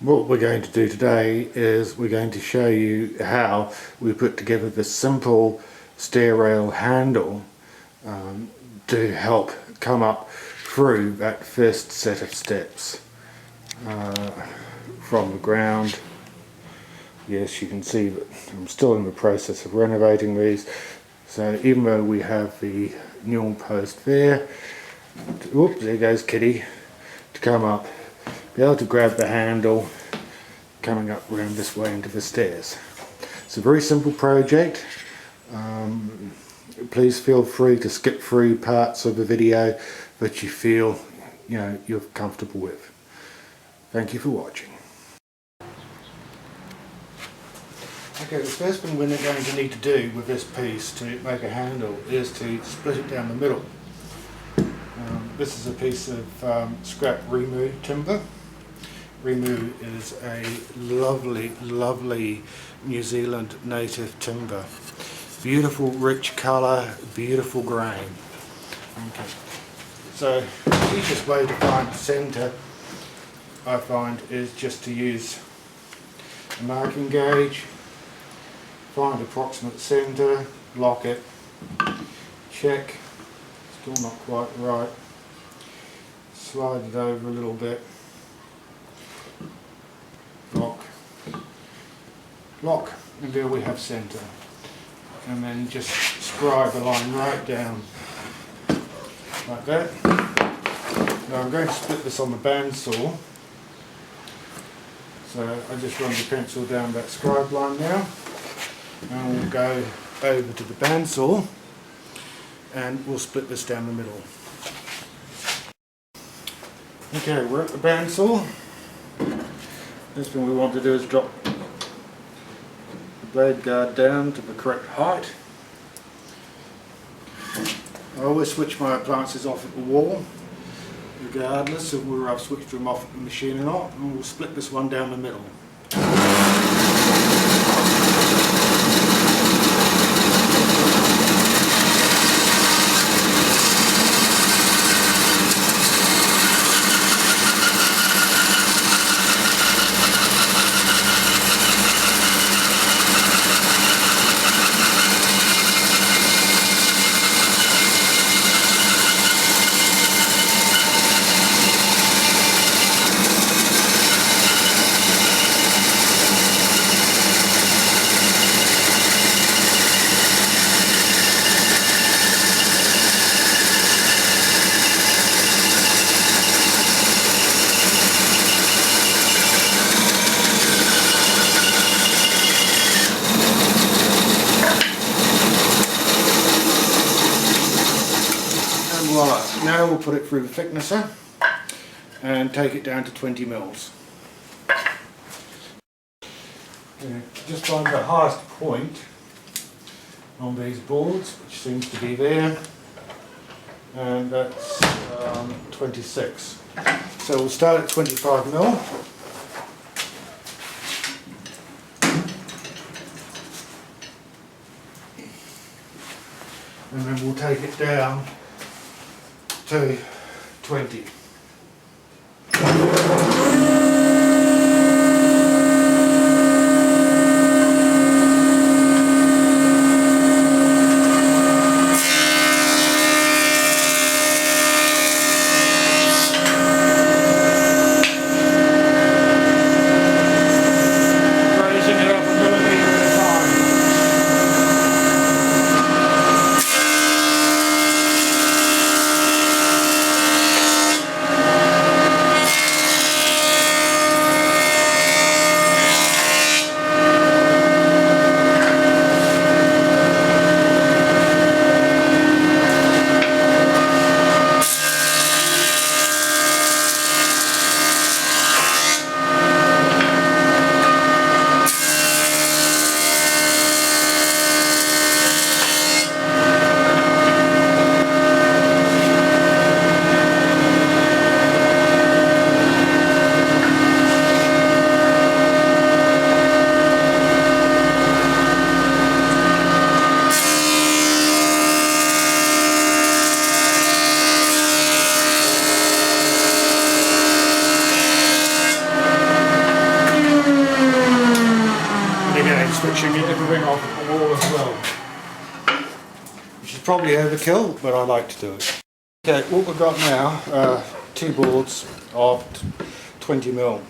What we're going to do today is we're going to show you how we put together this simple stair rail handle to help come up through that first set of steps from the ground. Yes, you can see that I'm still in the process of renovating these, so even though we have the newel post there, whoops, there goes Kitty, to come up, be able to grab the handle coming up around this way into the stairs. It's a very simple project. Please feel free to skip through parts of the video that you feel you're comfortable with. Thank you for watching. Okay, the first thing we're going to need to do with this piece to make a handle is to split it down the middle. This is a piece of scrap Rimu timber. Rimu is a lovely New Zealand native timber. Beautiful rich colour, beautiful grain. Okay. So the easiest way to find the centre, I find, is just to use a marking gauge, find approximate centre, lock it, check, still not quite right, slide it over a little bit, lock, and there we have centre. And then just scribe a line right down like that. Now I'm going to split this on the bandsaw, so I just run the pencil down that scribe line now, and we'll go over to the bandsaw and we'll split this down the middle. Okay, we're at the bandsaw. Next thing we want to do is drop the blade guard down to the correct height. I always switch my appliances off at the wall, regardless of whether I've switched them off at the machine or not, and we'll split this one down the middle. Now we'll put it through the thicknesser and take it down to 20 mils. Just find the highest point on these boards, which seems to be there, and that's 26. So we'll start at 25 mil. And then we'll take it down to 20. which you need to bring off the wall as well. Which is probably overkill, but I like to do it. Okay, what we've got now are two boards of 20mm.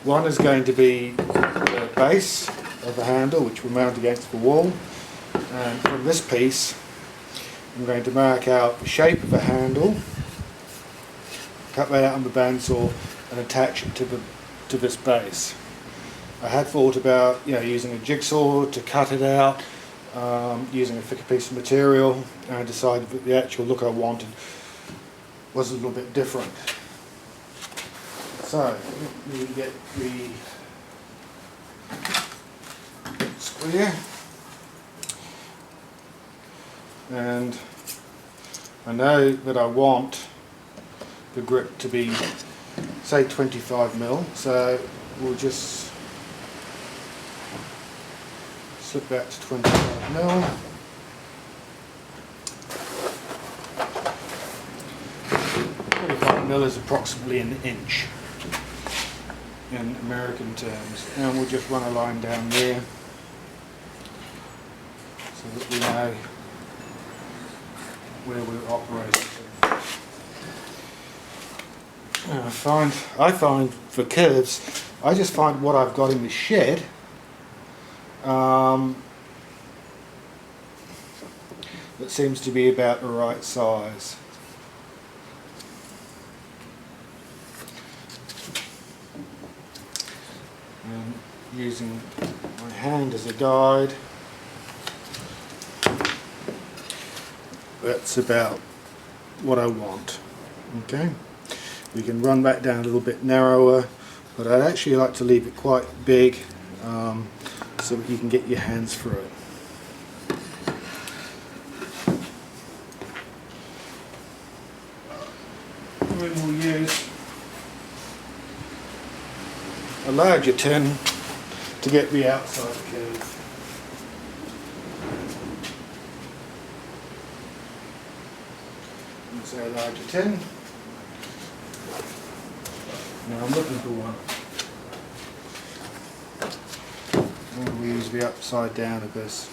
One is going to be the base of the handle, which will mount against the wall, and from this piece I'm going to mark out the shape of the handle, cut that out on the bandsaw and attach it to this base. I had thought about using a jigsaw to cut it out, using a thicker piece of material, and I decided that the actual look I wanted was a little bit different. So let me get the square, and I know that I want the grip to be, say, 25mm, so we'll just slip that to 25mm. 25mm is approximately an inch in American terms, and we'll just run a line down there so that we know where we're operating. I find for curves, I just find what I've got in the shed that seems to be about the right size. And using my hand as a guide, that's about what I want. Okay, we can run that down a little bit narrower, but I'd actually like to leave it quite big so that you can get your hands through it. And then we'll use a larger tin to get the outside curve. So a larger tin. Now I'm looking for one. And we'll use the upside down of this.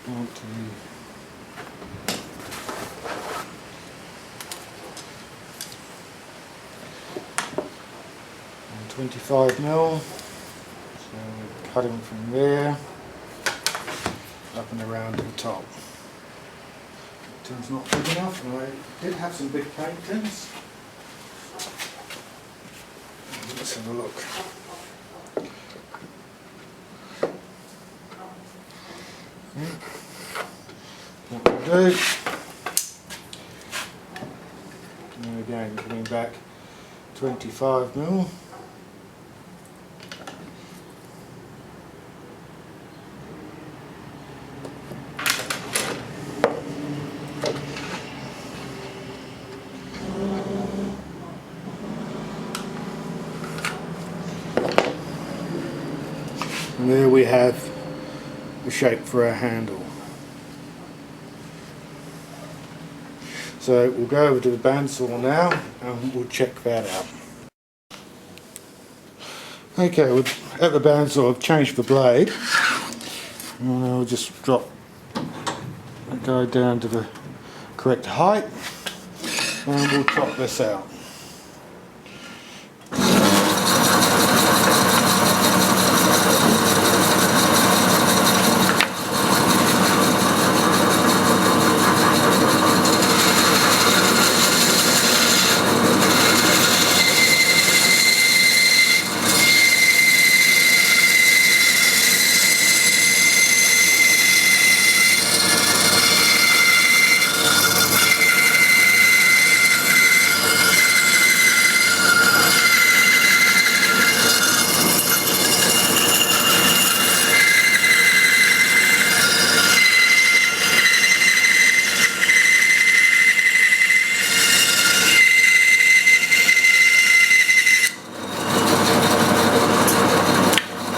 And 25mm. So we're cutting from there up and around to the top. The tin's not big enough, and I did have some big paint tins. Let's have a look. What we'll do, and again coming back 25mm. And there we have the shape for our handle. So we'll go over to the bandsaw now and we'll check that out. Okay, at the bandsaw I've changed the blade, and I'll just drop the guide down to the correct height, and we'll chop this out.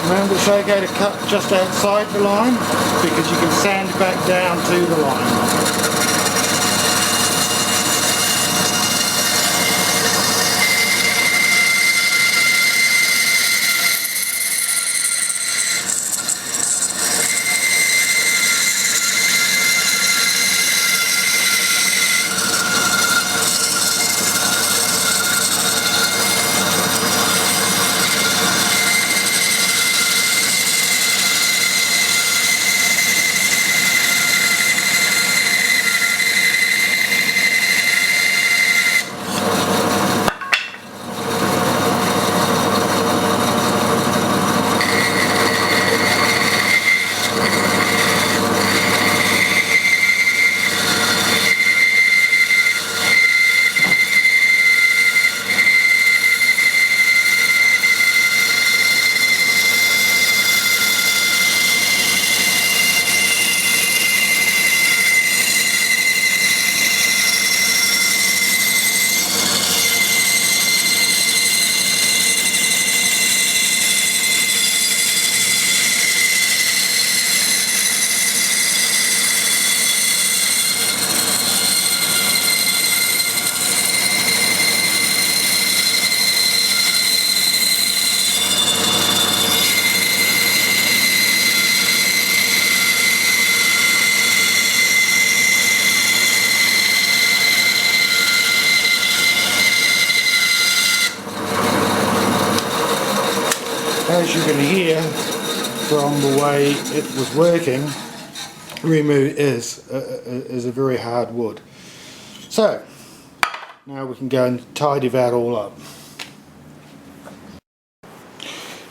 Remember, it's okay to cut just outside the line because you can sand back down to the line. As you can hear from the way it was working, Rimu is a very hard wood. So now we can go and tidy that all up.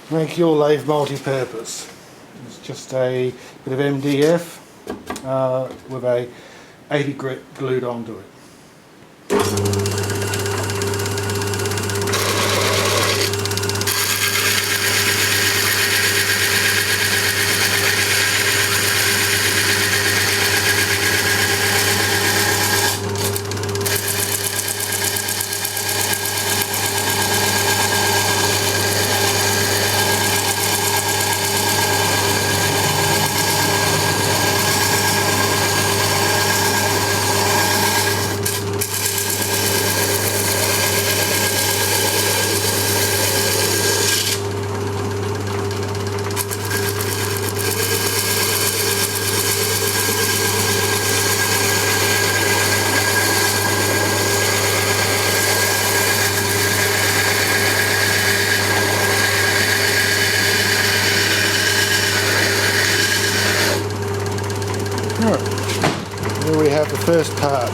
Make your lathe multi-purpose. It's just a bit of MDF with a 80 grit glued onto it. Here we have the first part.